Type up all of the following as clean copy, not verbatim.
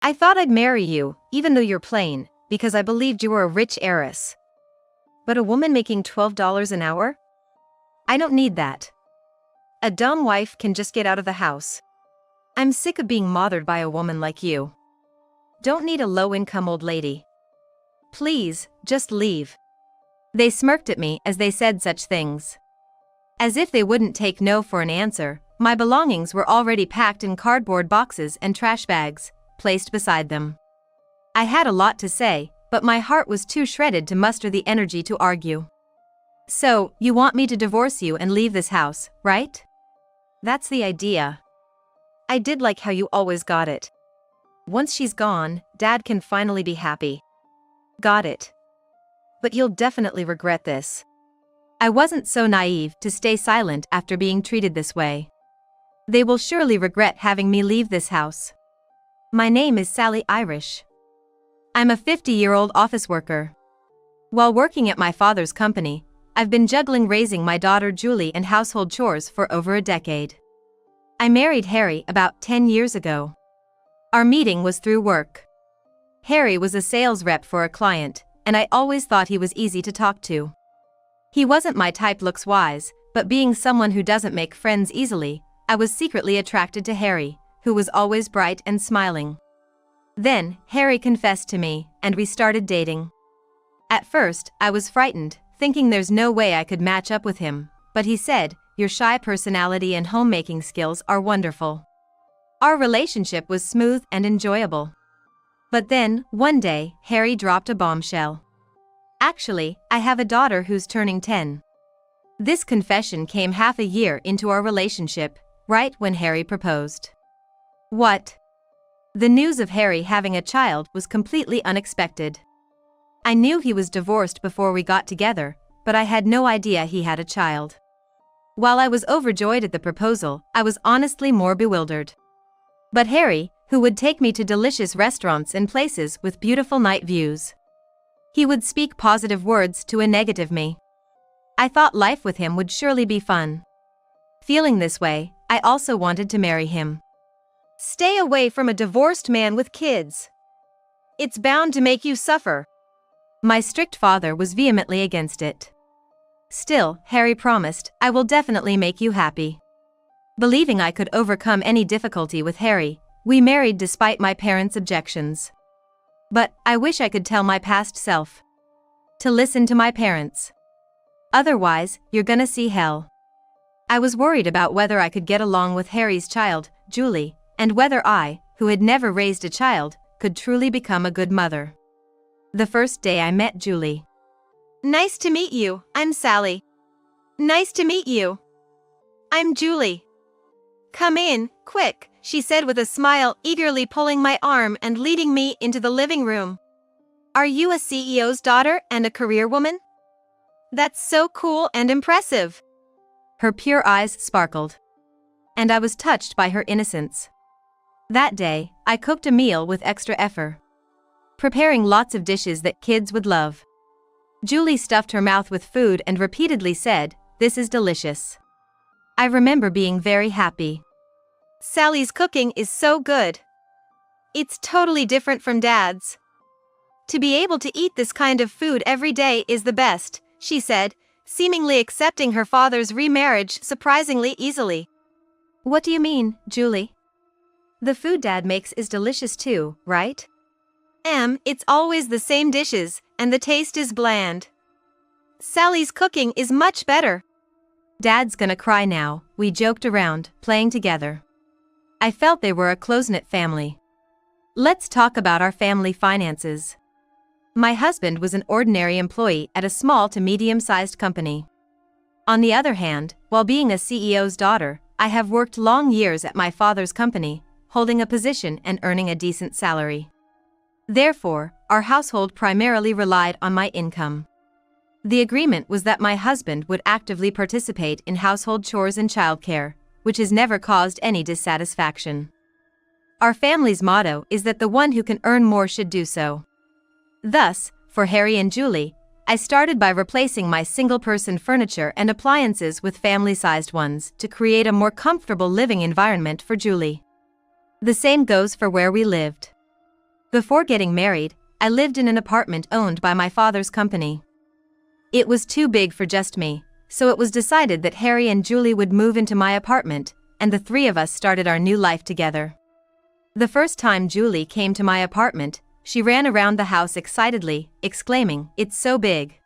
I thought I'd marry you, even though you're plain, because I believed you were a rich heiress. But a woman making $12 an hour? I don't need that. A dumb wife can just get out of the house. I'm sick of being mothered by a woman like you. Don't need a low-income old lady. Please, just leave. They smirked at me as they said such things. As if they wouldn't take no for an answer, my belongings were already packed in cardboard boxes and trash bags, placed beside them. I had a lot to say, but my heart was too shredded to muster the energy to argue. So, you want me to divorce you and leave this house, right? That's the idea. I did like how you always got it. Once she's gone, Dad can finally be happy. Got it. But you'll definitely regret this. I wasn't so naive to stay silent after being treated this way. They will surely regret having me leave this house. My name is Sally Irish. I'm a 50-year-old office worker. While working at my father's company, I've been juggling raising my daughter Julie and household chores for over a decade. I married Harry about 10 years ago. Our meeting was through work. Harry was a sales rep for a client, and I always thought he was easy to talk to. He wasn't my type looks-wise, but being someone who doesn't make friends easily, I was secretly attracted to Harry, who was always bright and smiling. Then, Harry confessed to me, and we started dating. At first, I was frightened, thinking there's no way I could match up with him, but he said, "Your shy personality and homemaking skills are wonderful." Our relationship was smooth and enjoyable. But then, one day, Harry dropped a bombshell. Actually, I have a daughter who's turning 10. This confession came half a year into our relationship, right when Harry proposed. What? The news of Harry having a child was completely unexpected. I knew he was divorced before we got together, but I had no idea he had a child. While I was overjoyed at the proposal, I was honestly more bewildered. But Harry, who would take me to delicious restaurants and places with beautiful night views. He would speak positive words to a negative me. I thought life with him would surely be fun. Feeling this way, I also wanted to marry him. Stay away from a divorced man with kids. It's bound to make you suffer. My strict father was vehemently against it. Still, Harry promised, "I will definitely make you happy." Believing I could overcome any difficulty with Harry, we married despite my parents' objections. But I wish I could tell my past self to listen to my parents. Otherwise, you're gonna see hell. I was worried about whether I could get along with Harry's child, Julie, and whether I, who had never raised a child, could truly become a good mother. The first day I met Julie. "Nice to meet you, I'm Sally." "Nice to meet you. I'm Julie." "Come in, quick," she said with a smile, eagerly pulling my arm and leading me into the living room. "Are you a CEO's daughter and a career woman? That's so cool and impressive." Her pure eyes sparkled. And I was touched by her innocence. That day, I cooked a meal with extra effort, preparing lots of dishes that kids would love. Julie stuffed her mouth with food and repeatedly said, "This is delicious." I remember being very happy. "Sally's cooking is so good. It's totally different from Dad's. To be able to eat this kind of food every day is the best," she said, seemingly accepting her father's remarriage surprisingly easily. "What do you mean, Julie? The food Dad makes is delicious too, right?" It's always the same dishes, and the taste is bland. Sally's cooking is much better." "Dad's gonna cry now," we joked around, playing together. I felt they were a close-knit family. Let's talk about our family finances. My husband was an ordinary employee at a small to medium-sized company. On the other hand, while being a CEO's daughter, I have worked long years at my father's company, holding a position and earning a decent salary. Therefore, our household primarily relied on my income. The agreement was that my husband would actively participate in household chores and childcare, which has never caused any dissatisfaction. Our family's motto is that the one who can earn more should do so. Thus, for Harry and Julie, I started by replacing my single-person furniture and appliances with family-sized ones to create a more comfortable living environment for Julie. The same goes for where we lived. Before getting married, I lived in an apartment owned by my father's company. It was too big for just me, so it was decided that Harry and Julie would move into my apartment, and the three of us started our new life together. The first time Julie came to my apartment, she ran around the house excitedly, exclaiming, "It's so big.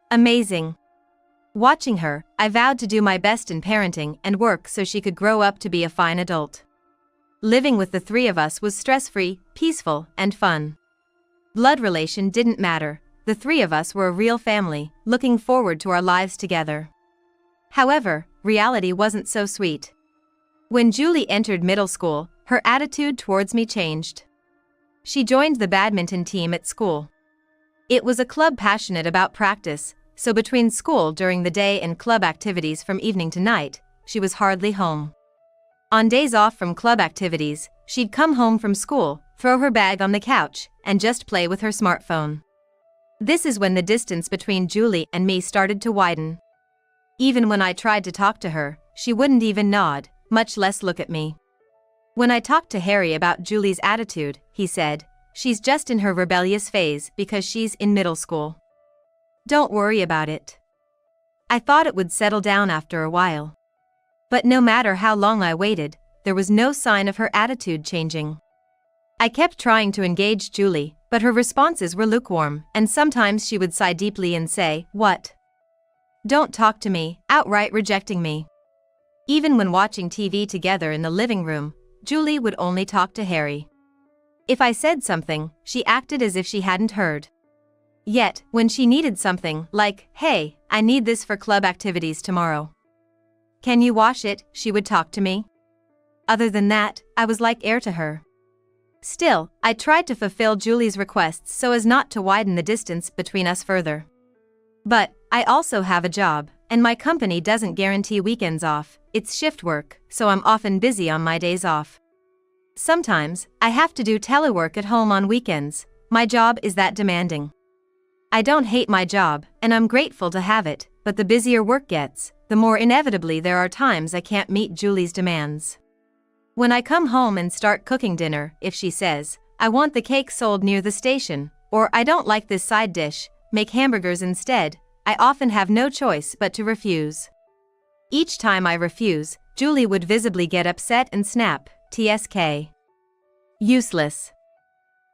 Amazing." Watching her, I vowed to do my best in parenting and work so she could grow up to be a fine adult. Living with the three of us was stress-free, peaceful, and fun. Blood relation didn't matter. The three of us were a real family, looking forward to our lives together. However, reality wasn't so sweet. When Julie entered middle school, her attitude towards me changed. She joined the badminton team at school. It was a club passionate about practice, so between school during the day and club activities from evening to night, she was hardly home. On days off from club activities, she'd come home from school, throw her bag on the couch, and just play with her smartphone. This is when the distance between Julie and me started to widen. Even when I tried to talk to her, she wouldn't even nod, much less look at me. When I talked to Harry about Julie's attitude, he said, "She's just in her rebellious phase because she's in middle school. Don't worry about it." I thought it would settle down after a while. But no matter how long I waited, there was no sign of her attitude changing. I kept trying to engage Julie, but her responses were lukewarm, and sometimes she would sigh deeply and say, "What? Don't talk to me," outright rejecting me. Even when watching TV together in the living room, Julie would only talk to Harry. If I said something, she acted as if she hadn't heard. Yet, when she needed something, like, "Hey, I need this for club activities tomorrow. Can you wash it?" she would talk to me. Other than that, I was like air to her. Still, I tried to fulfill Julie's requests so as not to widen the distance between us further. But, I also have a job, and my company doesn't guarantee weekends off. It's shift work, so I'm often busy on my days off. Sometimes, I have to do telework at home on weekends. My job is that demanding. I don't hate my job, and I'm grateful to have it, but the busier work gets, the more inevitably there are times I can't meet Julie's demands. When I come home and start cooking dinner, if she says, "I want the cake sold near the station," or "I don't like this side dish, make hamburgers instead," I often have no choice but to refuse. Each time I refuse, Julie would visibly get upset and snap, "TSK. Useless.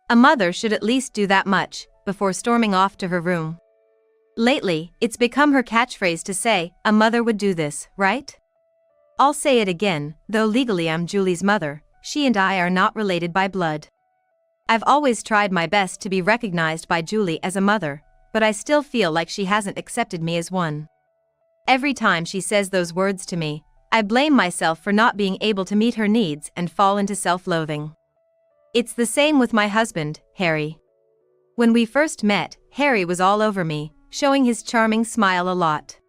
A mother should at least do that much," before storming off to her room. Lately, it's become her catchphrase to say, "A mother would do this, right?" I'll say it again, though legally I'm Julie's mother, she and I are not related by blood. I've always tried my best to be recognized by Julie as a mother, but I still feel like she hasn't accepted me as one. Every time she says those words to me, I blame myself for not being able to meet her needs and fall into self-loathing. It's the same with my husband, Harry. When we first met, Harry was all over me, showing his charming smile a lot.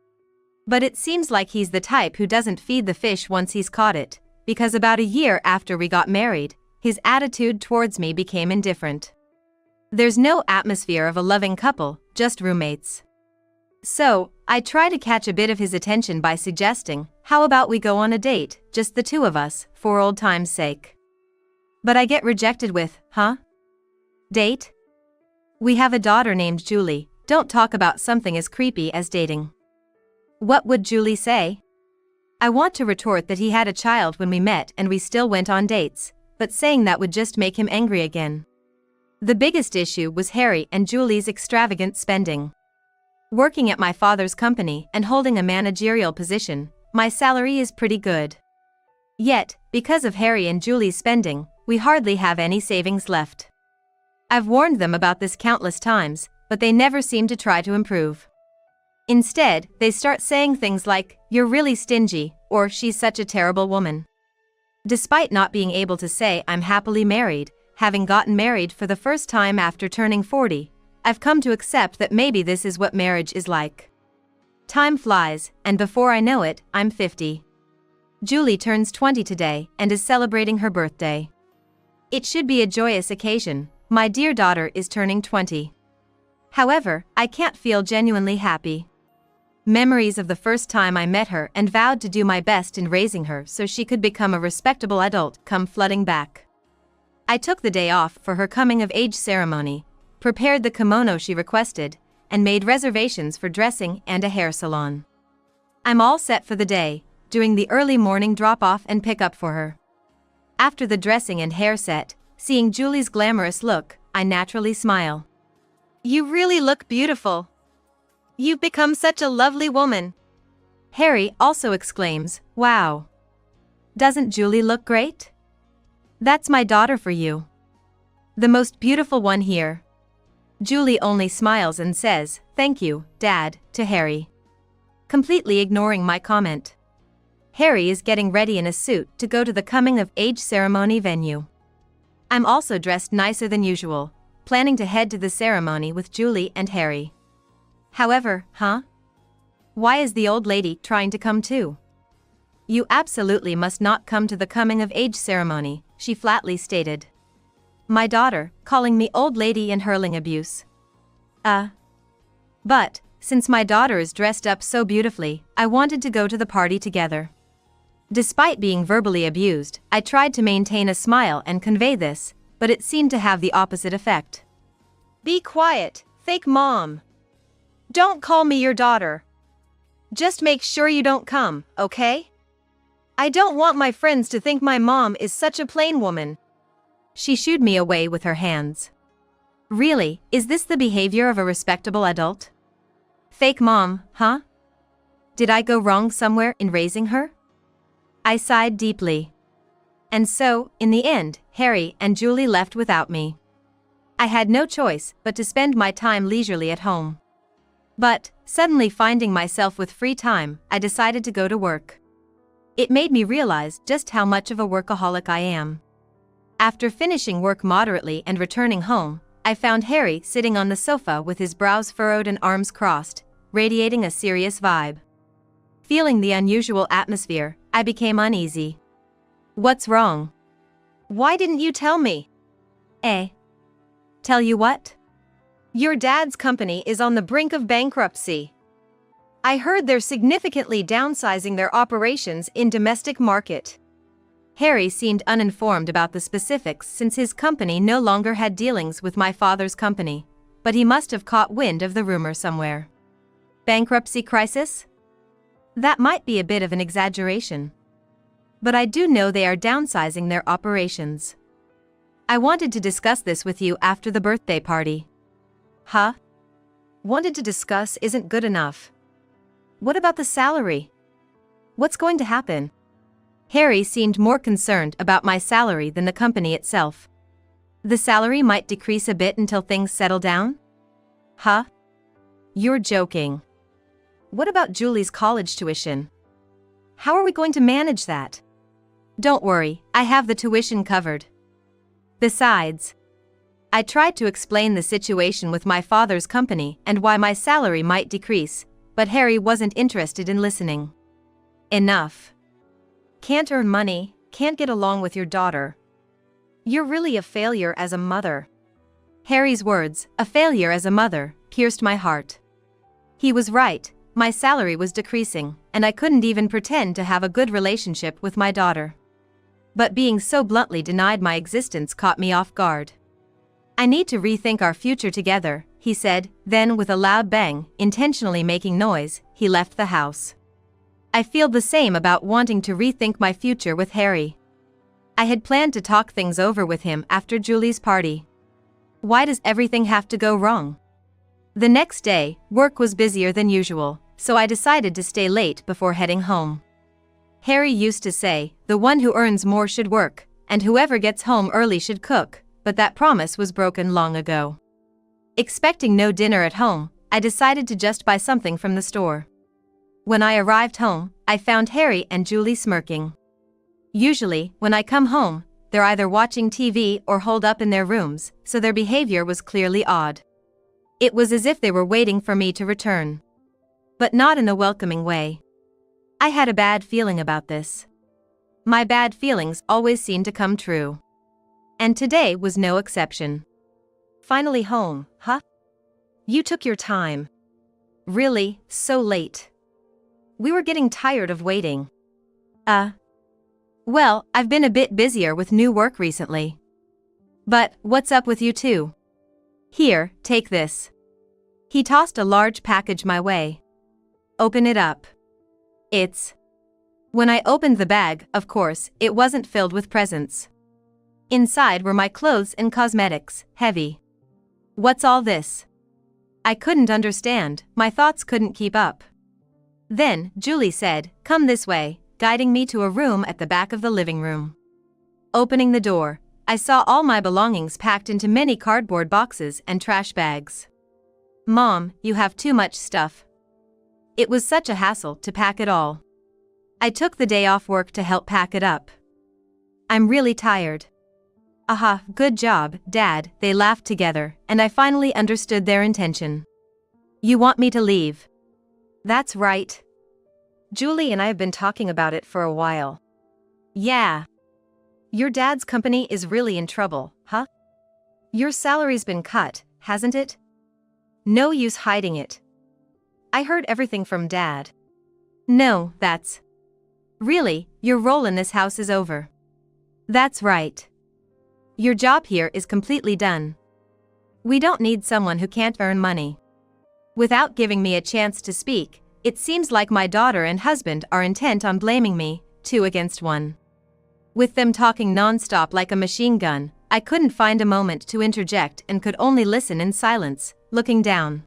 But it seems like he's the type who doesn't feed the fish once he's caught it, because about a year after we got married, his attitude towards me became indifferent. There's no atmosphere of a loving couple, just roommates. So, I try to catch a bit of his attention by suggesting, "How about we go on a date, just the two of us, for old time's sake?" But I get rejected with, "Huh? Date? We have a daughter named Julie, don't talk about something as creepy as dating." What would Julie say? I want to retort that he had a child when we met and we still went on dates, but saying that would just make him angry again. The biggest issue was Harry and Julie's extravagant spending. Working at my father's company and holding a managerial position, my salary is pretty good. Yet, because of Harry and Julie's spending, we hardly have any savings left. I've warned them about this countless times, but they never seem to try to improve. Instead, they start saying things like, "You're really stingy," or "She's such a terrible woman." Despite not being able to say I'm happily married, having gotten married for the first time after turning 40, I've come to accept that maybe this is what marriage is like. Time flies, and before I know it, I'm 50. Julie turns 20 today and is celebrating her birthday. It should be a joyous occasion. My dear daughter is turning 20. However, I can't feel genuinely happy. Memories of the first time I met her and vowed to do my best in raising her so she could become a respectable adult come flooding back. I took the day off for her coming-of-age ceremony, prepared the kimono she requested, and made reservations for dressing and a hair salon. I'm all set for the day, doing the early morning drop-off and pick-up for her. After the dressing and hair set, seeing Julie's glamorous look, I naturally smile. You really look beautiful. You've become such a lovely woman. Harry also exclaims, wow. Doesn't Julie look great? That's my daughter for you. The most beautiful one here. Julie only smiles and says, thank you, Dad, to Harry. Completely ignoring my comment. Harry is getting ready in a suit to go to the coming-of-age ceremony venue. I'm also dressed nicer than usual, planning to head to the ceremony with Julie and Harry. However, why is the old lady trying to come too? You absolutely must not come to the coming-of-age ceremony, she flatly stated. My daughter, calling me old lady and hurling abuse. But, since my daughter is dressed up so beautifully, I wanted to go to the party together. Despite being verbally abused, I tried to maintain a smile and convey this, but it seemed to have the opposite effect. Be quiet, fake mom. Don't call me your daughter. Just make sure you don't come, okay? I don't want my friends to think my mom is such a plain woman. She shooed me away with her hands. Really, is this the behavior of a respectable adult? Fake mom, huh? Did I go wrong somewhere in raising her? I sighed deeply. And so, in the end, Harry and Julie left without me. I had no choice but to spend my time leisurely at home. But, suddenly finding myself with free time, I decided to go to work. It made me realize just how much of a workaholic I am. After finishing work moderately and returning home, I found Harry sitting on the sofa with his brows furrowed and arms crossed, radiating a serious vibe. Feeling the unusual atmosphere, I became uneasy. What's wrong? Why didn't you tell me? Tell you what? Your dad's company is on the brink of bankruptcy. I heard they're significantly downsizing their operations in domestic market. Harry seemed uninformed about the specifics since his company no longer had dealings with my father's company, but he must have caught wind of the rumor somewhere. Bankruptcy crisis? That might be a bit of an exaggeration. But I do know they are downsizing their operations. I wanted to discuss this with you after the birthday party. Wanted to discuss isn't good enough. What about the salary? What's going to happen? Harry seemed more concerned about my salary than the company itself. The salary might decrease a bit until things settle down? You're joking. What about Julie's college tuition? How are we going to manage that? Don't worry, I have the tuition covered. Besides, I tried to explain the situation with my father's company and why my salary might decrease, but Harry wasn't interested in listening. Enough. Can't earn money, can't get along with your daughter. You're really a failure as a mother. Harry's words, a failure as a mother, pierced my heart. He was right, my salary was decreasing, and I couldn't even pretend to have a good relationship with my daughter. But being so bluntly denied my existence caught me off guard. I need to rethink our future together, he said, then with a loud bang, intentionally making noise, he left the house. I feel the same about wanting to rethink my future with Harry. I had planned to talk things over with him after Julie's party. Why does everything have to go wrong? The next day, work was busier than usual, so I decided to stay late before heading home. Harry used to say, the one who earns more should work, and whoever gets home early should cook, but that promise was broken long ago. Expecting no dinner at home, I decided to just buy something from the store. When I arrived home, I found Harry and Julie smirking. Usually, when I come home, they're either watching TV or holed up in their rooms, so their behavior was clearly odd. It was as if they were waiting for me to return. But not in a welcoming way. I had a bad feeling about this. My bad feelings always seem to come true. And today was no exception. Finally home, You took your time. Really, so late. We were getting tired of waiting. Well, I've been a bit busier with new work recently. But, what's up with you two? Here, take this. He tossed a large package my way. Open it up. When I opened the bag, of course, it wasn't filled with presents. Inside were my clothes and cosmetics, heavy. What's all this? I couldn't understand, my thoughts couldn't keep up. Then, Julie said, "Come this way," guiding me to a room at the back of the living room. Opening the door, I saw all my belongings packed into many cardboard boxes and trash bags. "Mom, you have too much stuff." It was such a hassle to pack it all. I took the day off work to help pack it up. "I'm really tired." "Aha, good job, Dad," they laughed together, and I finally understood their intention. "You want me to leave?" "That's right. Julie and I have been talking about it for a while." "Yeah. Your dad's company is really in trouble, huh? Your salary's been cut, hasn't it? No use hiding it. I heard everything from Dad." "No, that's... Really, your role in this house is over." "That's right. Your job here is completely done. We don't need someone who can't earn money." Without giving me a chance to speak, it seems like my daughter and husband are intent on blaming me, 2 against 1. With them talking non-stop like a machine gun, I couldn't find a moment to interject and could only listen in silence, looking down.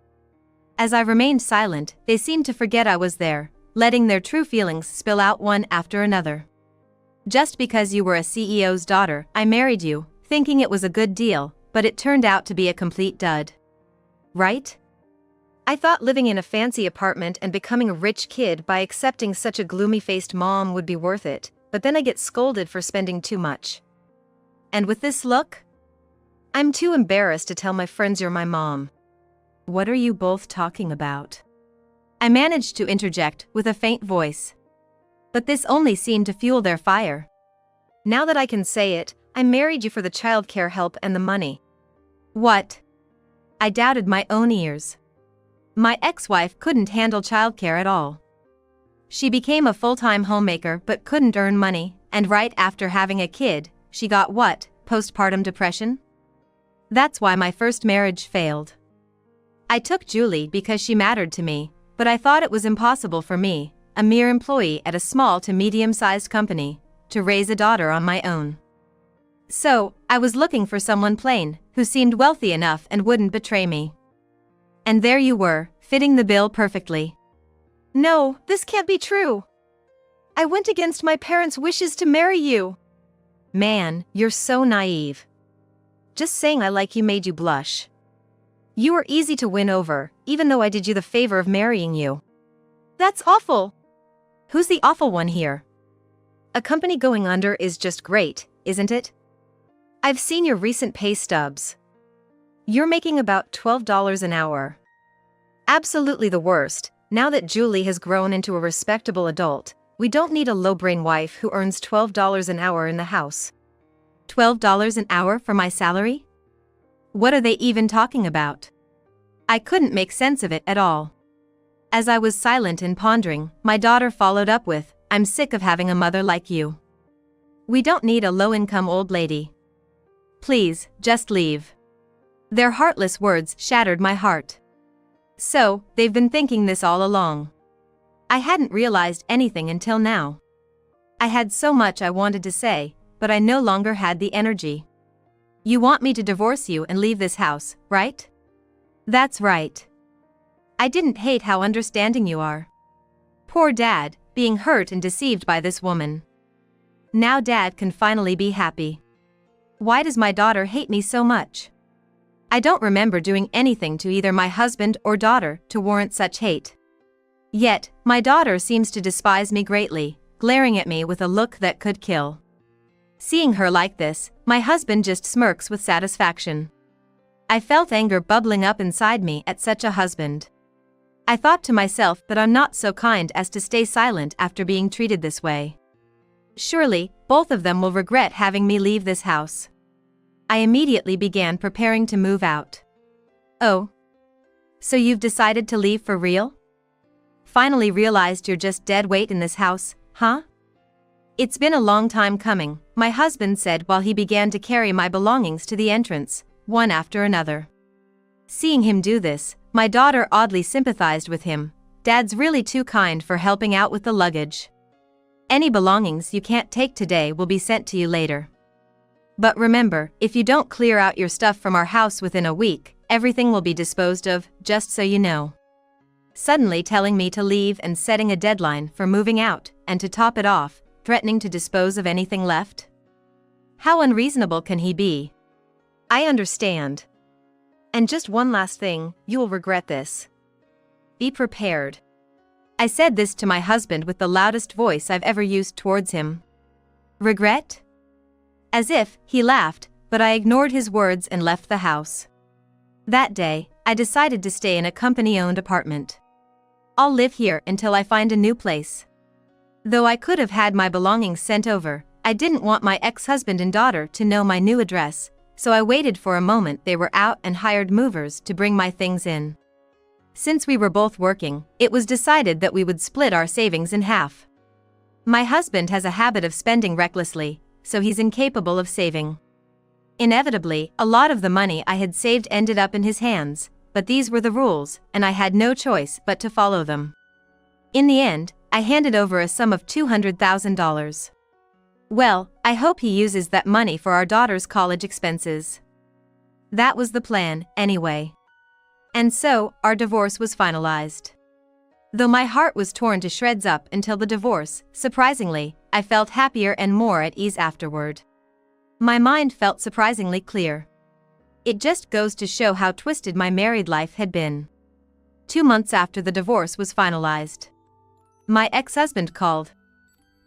As I remained silent, they seemed to forget I was there, letting their true feelings spill out one after another. "Just because you were a CEO's daughter, I married you, thinking it was a good deal, but it turned out to be a complete dud. Right? I thought living in a fancy apartment and becoming a rich kid by accepting such a gloomy-faced mom would be worth it, but then I get scolded for spending too much. And with this look? I'm too embarrassed to tell my friends you're my mom." "What are you both talking about?" I managed to interject with a faint voice. But this only seemed to fuel their fire. "Now that I can say it, I married you for the childcare help and the money." "What?" I doubted my own ears. My ex-wife couldn't handle childcare at all. She became a full-time homemaker but couldn't earn money, and right after having a kid, she got what? Postpartum depression? That's why my first marriage failed. I took Julie because she mattered to me, but I thought it was impossible for me, a mere employee at a small to medium-sized company, to raise a daughter on my own. So, I was looking for someone plain, who seemed wealthy enough and wouldn't betray me. And there you were, fitting the bill perfectly. "No, this can't be true. I went against my parents' wishes to marry you." "Man, you're so naive. Just saying I like you made you blush. You were easy to win over, even though I did you the favor of marrying you." "That's awful." "Who's the awful one here? A company going under is just great, isn't it? I've seen your recent pay stubs. You're making about $12 an hour. Absolutely the worst. Now that Julie has grown into a respectable adult, we don't need a low-brain wife who earns $12 an hour in the house." $12 an hour for my salary? What are they even talking about? I couldn't make sense of it at all. As I was silent and pondering, my daughter followed up with, "I'm sick of having a mother like you. We don't need a low-income old lady. Please, just leave." Their heartless words shattered my heart. So, they've been thinking this all along. I hadn't realized anything until now. I had so much I wanted to say, but I no longer had the energy. "You want me to divorce you and leave this house, right?" "That's right. I didn't hate how understanding you are." Poor Dad, being hurt and deceived by this woman. Now Dad can finally be happy. Why does my daughter hate me so much? I don't remember doing anything to either my husband or daughter to warrant such hate. Yet, my daughter seems to despise me greatly, glaring at me with a look that could kill. Seeing her like this, my husband just smirks with satisfaction. I felt anger bubbling up inside me at such a husband. I thought to myself that I'm not so kind as to stay silent after being treated this way. Surely, both of them will regret having me leave this house. I immediately began preparing to move out. "Oh. So you've decided to leave for real? Finally realized you're just dead weight in this house, huh?" "It's been a long time coming," my husband said while he began to carry my belongings to the entrance, one after another. Seeing him do this, my daughter oddly sympathized with him. "Dad's really too kind for helping out with the luggage. Any belongings you can't take today will be sent to you later. But remember, if you don't clear out your stuff from our house within a week, everything will be disposed of, just so you know." Suddenly telling me to leave and setting a deadline for moving out, and to top it off, threatening to dispose of anything left. How unreasonable can he be? I understand. And just one last thing, you will regret this. Be prepared. I said this to my husband with the loudest voice I've ever used towards him. Regret? As if, he laughed, but I ignored his words and left the house. That day, I decided to stay in a company-owned apartment. I'll live here until I find a new place. Though I could have had my belongings sent over, I didn't want my ex-husband and daughter to know my new address, so I waited for a moment they were out and hired movers to bring my things in. Since we were both working, it was decided that we would split our savings in half. My husband has a habit of spending recklessly, so he's incapable of saving. Inevitably, a lot of the money I had saved ended up in his hands, but these were the rules, and I had no choice but to follow them. In the end, I handed over a sum of $200,000. Well, I hope he uses that money for our daughter's college expenses. That was the plan, anyway. And so, our divorce was finalized. Though my heart was torn to shreds up until the divorce, surprisingly, I felt happier and more at ease afterward. My mind felt surprisingly clear. It just goes to show how twisted my married life had been. 2 months after the divorce was finalized, my ex-husband called.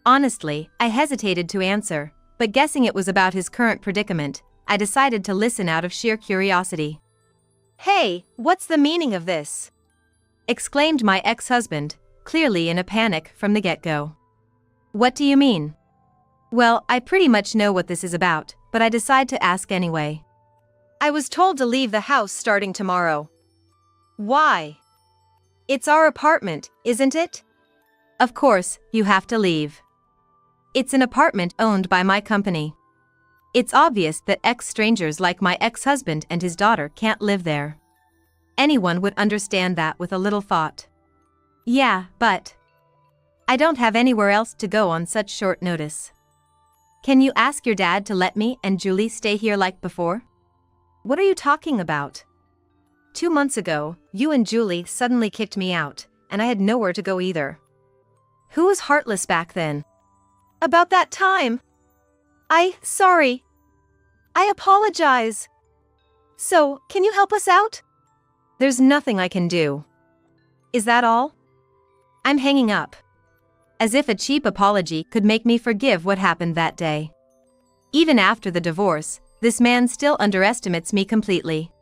Honestly, I hesitated to answer, but guessing it was about his current predicament, I decided to listen out of sheer curiosity. "Hey, what's the meaning of this?" exclaimed my ex-husband, clearly in a panic from the get-go. "What do you mean?" "Well, I pretty much know what this is about, but I decide to ask anyway." "I was told to leave the house starting tomorrow." "Why?" "It's our apartment, isn't it?" "Of course, you have to leave. It's an apartment owned by my company. It's obvious that ex-strangers like my ex-husband and his daughter can't live there. Anyone would understand that with a little thought." "Yeah, but I don't have anywhere else to go on such short notice. Can you ask your dad to let me and Julie stay here like before?" "What are you talking about? 2 months ago, you and Julie suddenly kicked me out, and I had nowhere to go either. Who was heartless back then?" "About that time. Sorry. I apologize. So, can you help us out?" "There's nothing I can do." "Is that all?" I'm hanging up. As if a cheap apology could make me forgive what happened that day. Even after the divorce, this man still underestimates me completely.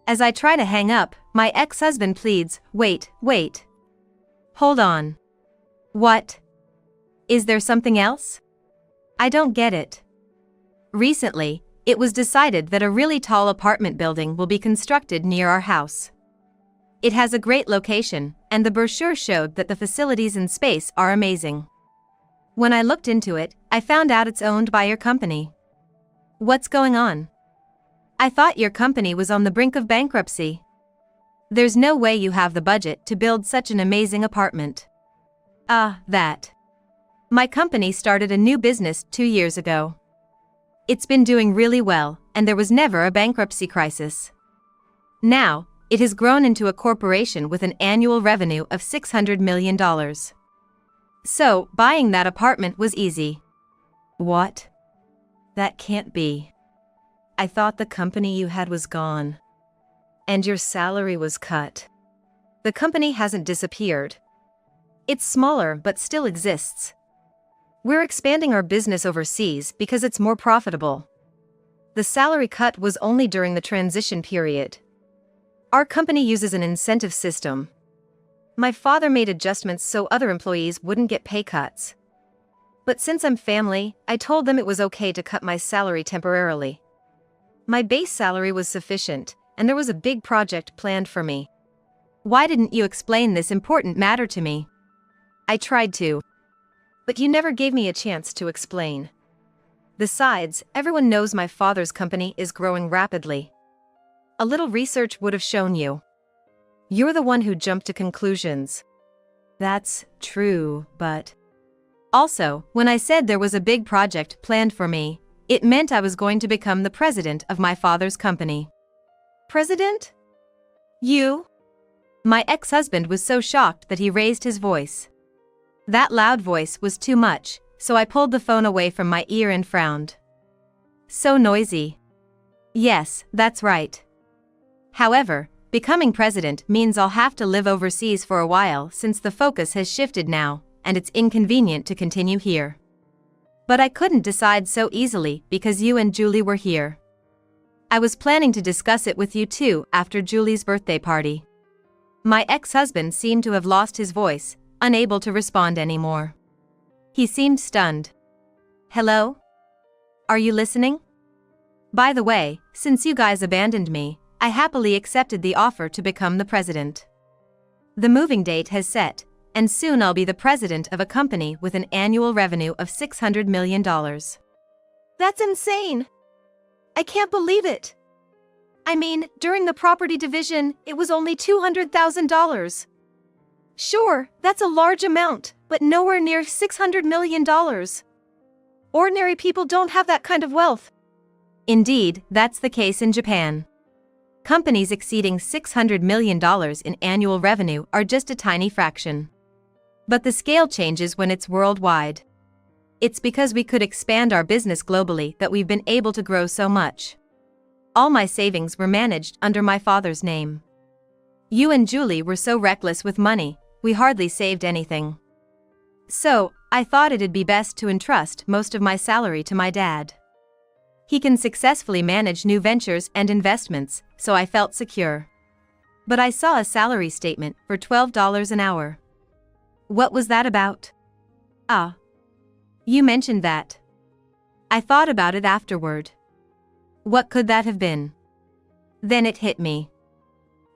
As I try to hang up, my ex-husband pleads, wait. Hold on. What? Is there something else? I don't get it." Recently, it was decided that a really tall apartment building will be constructed near our house. It has a great location, and the brochure showed that the facilities and space are amazing. When I looked into it, I found out it's owned by your company. What's going on? I thought your company was on the brink of bankruptcy. There's no way you have the budget to build such an amazing apartment. That. My company started a new business 2 years ago. It's been doing really well, and there was never a bankruptcy crisis. Now, it has grown into a corporation with an annual revenue of $600 million. So, buying that apartment was easy. What? That can't be. I thought the company you had was gone. And your salary was cut. The company hasn't disappeared. It's smaller but still exists. We're expanding our business overseas because it's more profitable. The salary cut was only during the transition period. Our company uses an incentive system. My father made adjustments so other employees wouldn't get pay cuts. But since I'm family, I told them it was okay to cut my salary temporarily. My base salary was sufficient, and there was a big project planned for me. Why didn't you explain this important matter to me? I tried to. but you never gave me a chance to explain. Besides, everyone knows my father's company is growing rapidly. A little research would have shown you. You're the one who jumped to conclusions. That's true, but... Also, when I said there was a big project planned for me, it meant I was going to become the president of my father's company. President? You? My ex-husband was so shocked that he raised his voice. That loud voice was too much, so I pulled the phone away from my ear and frowned. So noisy. Yes, that's right. However, becoming president means I'll have to live overseas for a while since the focus has shifted now, and it's inconvenient to continue here. But I couldn't decide so easily because you and Julie were here. I was planning to discuss it with you too after Julie's birthday party. My ex-husband seemed to have lost his voice, unable to respond anymore. He seemed stunned. Hello? Are you listening? By the way, since you guys abandoned me, I happily accepted the offer to become the president. The moving date has set, and soon I'll be the president of a company with an annual revenue of $600 million. That's insane! I can't believe it! I mean, during the property division, it was only $200,000. Sure, that's a large amount, but nowhere near $600 million. Ordinary people don't have that kind of wealth. Indeed, that's the case in Japan. Companies exceeding $600 million in annual revenue are just a tiny fraction. But the scale changes when it's worldwide. It's because we could expand our business globally that we've been able to grow so much. All my savings were managed under my father's name. You and Julie were so reckless with money, we hardly saved anything. So, I thought it'd be best to entrust most of my salary to my dad. He can successfully manage new ventures and investments, so I felt secure. But I saw a salary statement for $12 an hour. What was that about? Ah. You mentioned that. I thought about it afterward. What could that have been? Then it hit me.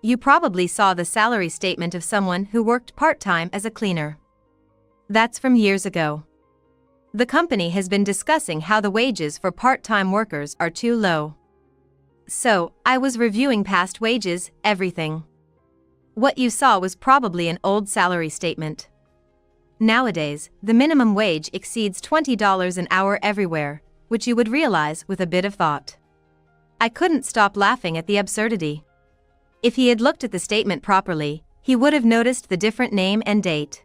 You probably saw the salary statement of someone who worked part-time as a cleaner. That's from years ago. The company has been discussing how the wages for part-time workers are too low. So, I was reviewing past wages, everything. What you saw was probably an old salary statement. Nowadays, the minimum wage exceeds $20 an hour everywhere, which you would realize with a bit of thought. I couldn't stop laughing at the absurdity. If he had looked at the statement properly, he would have noticed the different name and date.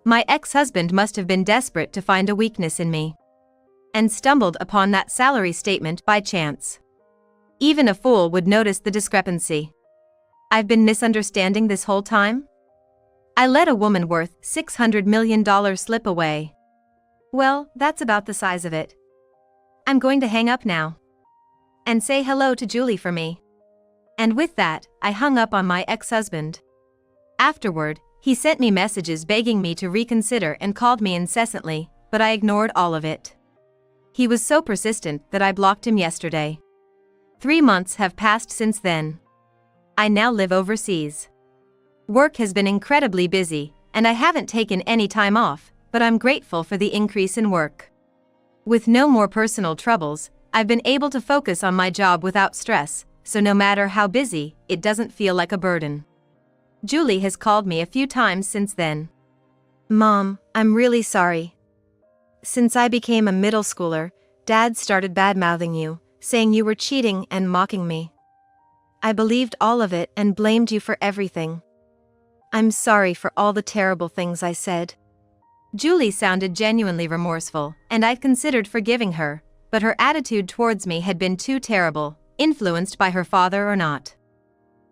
My ex-husband must have been desperate to find a weakness in me, and stumbled upon that salary statement by chance. Even a fool would notice the discrepancy. I've been misunderstanding this whole time? I let a woman worth $600 million slip away. Well, that's about the size of it. I'm going to hang up now. And say hello to Julie for me. And with that, I hung up on my ex-husband. Afterward, he sent me messages begging me to reconsider and called me incessantly, but I ignored all of it. He was so persistent that I blocked him yesterday. 3 months have passed since then. I now live overseas. Work has been incredibly busy, and I haven't taken any time off, but I'm grateful for the increase in work. With no more personal troubles, I've been able to focus on my job without stress, so no matter how busy, it doesn't feel like a burden. Julie has called me a few times since then. Mom, I'm really sorry. Since I became a middle schooler, Dad started bad-mouthing you, saying you were cheating and mocking me. I believed all of it and blamed you for everything. I'm sorry for all the terrible things I said. Julie sounded genuinely remorseful, and I'd considered forgiving her, but her attitude towards me had been too terrible, influenced by her father or not.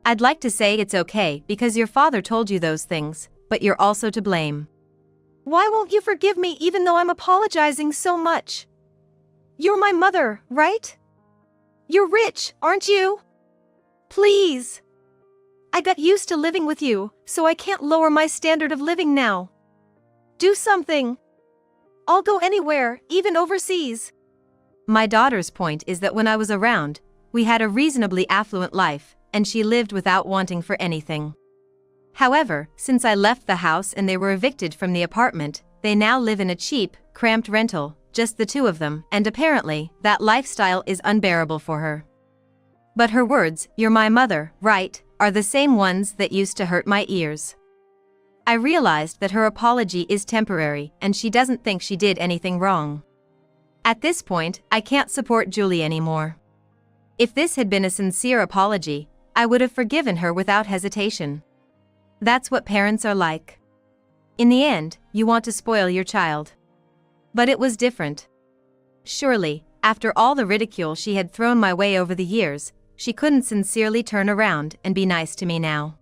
I'd like to say it's okay because your father told you those things, but you're also to blame. Why won't you forgive me even though I'm apologizing so much? You're my mother, right? You're rich, aren't you? Please. I got used to living with you, so I can't lower my standard of living now. Do something. I'll go anywhere, even overseas. My daughter's point is that when I was around, we had a reasonably affluent life, and she lived without wanting for anything. However, since I left the house and they were evicted from the apartment, they now live in a cheap, cramped rental, just the two of them, and apparently, that lifestyle is unbearable for her. But her words, "You're my mother, right?" are the same ones that used to hurt my ears. I realized that her apology is temporary and she doesn't think she did anything wrong. At this point, I can't support Julie anymore. If this had been a sincere apology, I would have forgiven her without hesitation. That's what parents are like. In the end, you want to spoil your child. But it was different. Surely, after all the ridicule she had thrown my way over the years, she couldn't sincerely turn around and be nice to me now.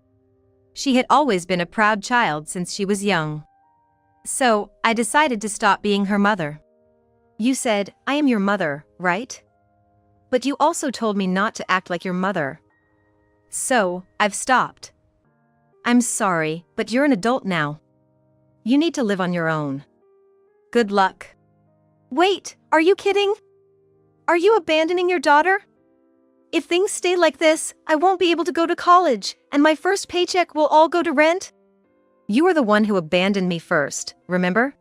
She had always been a proud child since she was young. So, I decided to stop being her mother. "You said, 'I am your mother,' right? But you also told me not to act like your mother. So, I've stopped. I'm sorry, but you're an adult now. You need to live on your own. Good luck." Wait, are you kidding? Are you abandoning your daughter? If things stay like this, I won't be able to go to college, and my first paycheck will all go to rent? You are the one who abandoned me first, remember?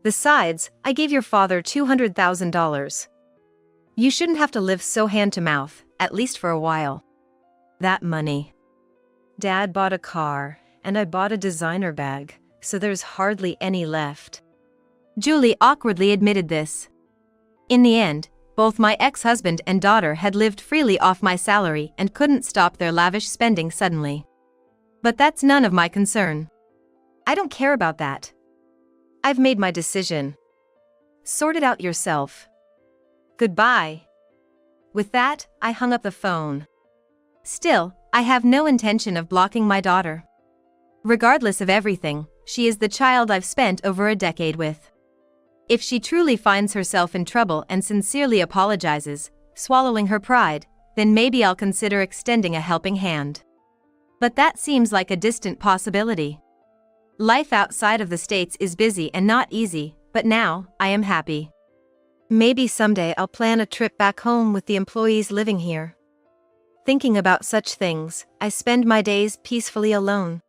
Besides, I gave your father $200,000. You shouldn't have to live so hand-to-mouth, at least for a while. That money. Dad bought a car, and I bought a designer bag, so there's hardly any left. Julie awkwardly admitted this. In the end, both my ex-husband and daughter had lived freely off my salary and couldn't stop their lavish spending suddenly. But that's none of my concern. I don't care about that. I've made my decision. Sort it out yourself. Goodbye. With that, I hung up the phone. Still, I have no intention of blocking my daughter. Regardless of everything, she is the child I've spent over a decade with. If she truly finds herself in trouble and sincerely apologizes, swallowing her pride, then maybe I'll consider extending a helping hand. But that seems like a distant possibility. Life outside of the States is busy and not easy, but now, I am happy. Maybe someday I'll plan a trip back home with the employees living here. Thinking about such things, I spend my days peacefully alone.